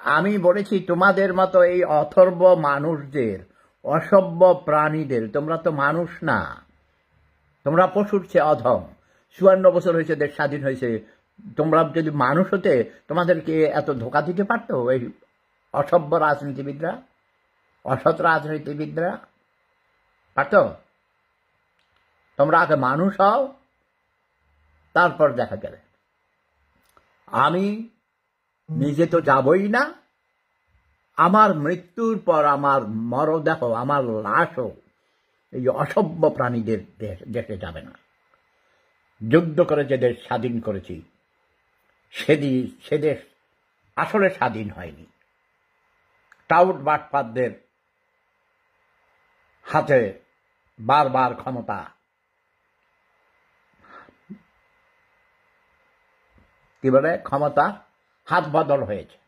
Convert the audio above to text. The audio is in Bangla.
আমি বলেছি তোমাদের মতো এই অথর্ব মানুষদের, অসভ্য প্রাণীদের, তোমরা তো মানুষ না, তোমরা পশুর চেয়ে অধম। ৫৪ বছর হয়েছে দেশ স্বাধীন হয়েছে, তোমরা যদি মানুষ হতে তোমাদেরকে এত ধোকা দিতে পারতো এই অসভ্য রাজনীতিবিদরা, অসৎ রাজনীতিবিদরা? পারতো? তোমরা আগে মানুষ হও, তারপর দেখা যাবে। আমি নিজে তো যাবই না, আমার মৃত্যুর পর আমার মরদেহ, আমার লাশও এই অসভ্য প্রাণীদের দেশে যাবে না। যুদ্ধ করে যে দেশ স্বাধীন করেছি সে দেশ আসলে স্বাধীন হয়নি। টাউট বাটপাতদের হাতে বারবার ক্ষমতা, কি বলে, ক্ষমতা হাত বদল হয়েছে।